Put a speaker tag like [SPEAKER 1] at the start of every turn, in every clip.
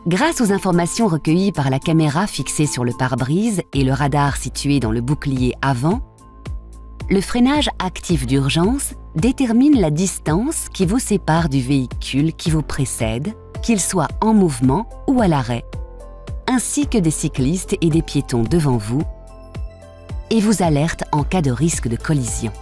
[SPEAKER 1] Grâce aux informations recueillies par la caméra fixée sur le pare-brise et le radar situé dans le bouclier avant, le freinage actif d'urgence détermine la distance qui vous sépare du véhicule qui vous précède, qu'il soit en mouvement ou à l'arrêt, ainsi que des cyclistes et des piétons devant vous, et vous alerte en cas de risque de collision.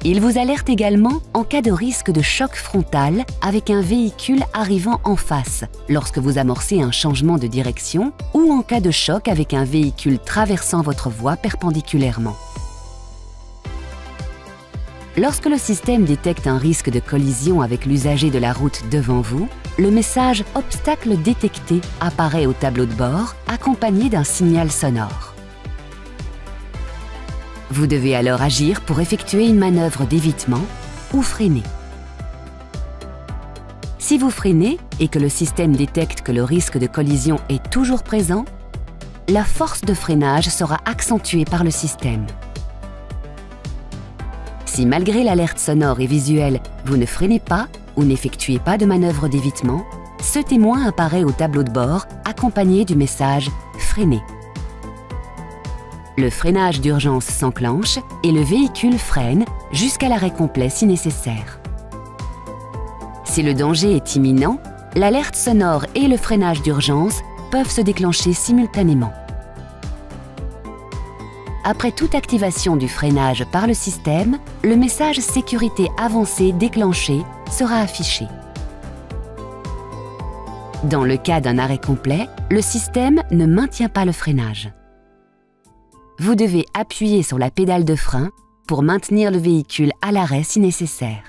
[SPEAKER 1] Il vous alerte également en cas de risque de choc frontal avec un véhicule arrivant en face, lorsque vous amorcez un changement de direction, ou en cas de choc avec un véhicule traversant votre voie perpendiculairement. Lorsque le système détecte un risque de collision avec l'usager de la route devant vous, le message « Obstacle détecté » apparaît au tableau de bord, accompagné d'un signal sonore. Vous devez alors agir pour effectuer une manœuvre d'évitement ou freiner. Si vous freinez et que le système détecte que le risque de collision est toujours présent, la force de freinage sera accentuée par le système. Si malgré l'alerte sonore et visuelle, vous ne freinez pas ou n'effectuez pas de manœuvre d'évitement, ce témoin apparaît au tableau de bord accompagné du message « Freiner ». Le freinage d'urgence s'enclenche et le véhicule freine jusqu'à l'arrêt complet si nécessaire. Si le danger est imminent, l'alerte sonore et le freinage d'urgence peuvent se déclencher simultanément. Après toute activation du freinage par le système, le message « Sécurité avancée déclenché » sera affiché. Dans le cas d'un arrêt complet, le système ne maintient pas le freinage. Vous devez appuyer sur la pédale de frein pour maintenir le véhicule à l'arrêt si nécessaire.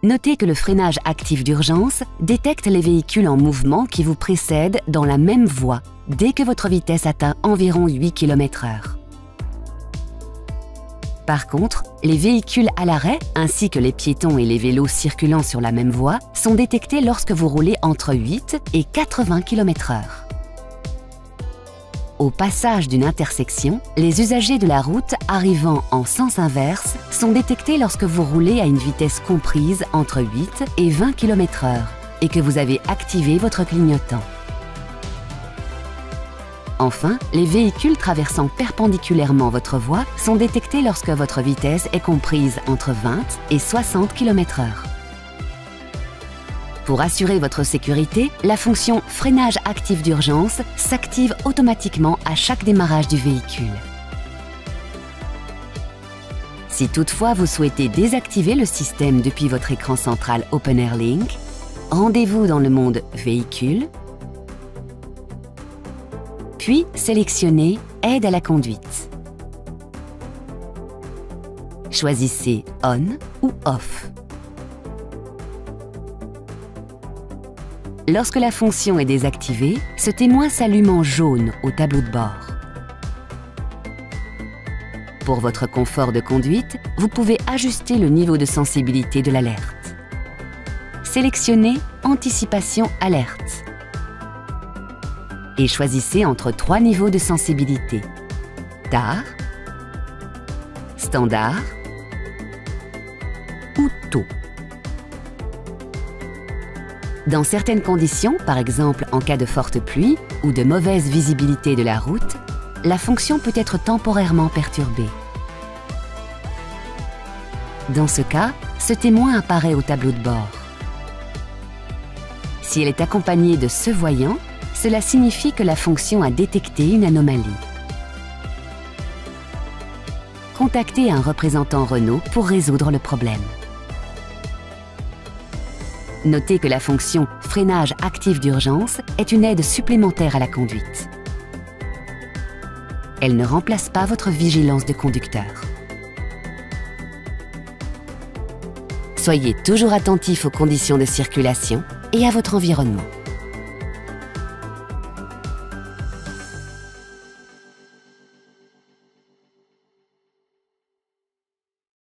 [SPEAKER 1] Notez que le freinage actif d'urgence détecte les véhicules en mouvement qui vous précèdent dans la même voie dès que votre vitesse atteint environ 8 km/h. Par contre, les véhicules à l'arrêt, ainsi que les piétons et les vélos circulant sur la même voie, sont détectés lorsque vous roulez entre 8 et 80 km/h. Au passage d'une intersection, les usagers de la route arrivant en sens inverse sont détectés lorsque vous roulez à une vitesse comprise entre 8 et 20 km/h et que vous avez activé votre clignotant. Enfin, les véhicules traversant perpendiculairement votre voie sont détectés lorsque votre vitesse est comprise entre 20 et 60 km/h. Pour assurer votre sécurité, la fonction « Freinage actif d'urgence » s'active automatiquement à chaque démarrage du véhicule. Si toutefois vous souhaitez désactiver le système depuis votre écran central OpenAir Link, rendez-vous dans le mode « Véhicule », puis sélectionnez « Aide à la conduite ». Choisissez « On » ou « Off ». Lorsque la fonction est désactivée, ce témoin s'allume en jaune au tableau de bord. Pour votre confort de conduite, vous pouvez ajuster le niveau de sensibilité de l'alerte. Sélectionnez « Anticipation alerte » et choisissez entre 3 niveaux de sensibilité: Tard, Standard ou Tôt. Dans certaines conditions, par exemple en cas de forte pluie ou de mauvaise visibilité de la route, la fonction peut être temporairement perturbée. Dans ce cas, ce témoin apparaît au tableau de bord. Si elle est accompagnée de ce voyant, cela signifie que la fonction a détecté une anomalie. Contactez un représentant Renault pour résoudre le problème. Notez que la fonction « Freinage actif d'urgence » est une aide supplémentaire à la conduite. Elle ne remplace pas votre vigilance de conducteur. Soyez toujours attentif aux conditions de circulation et à votre environnement.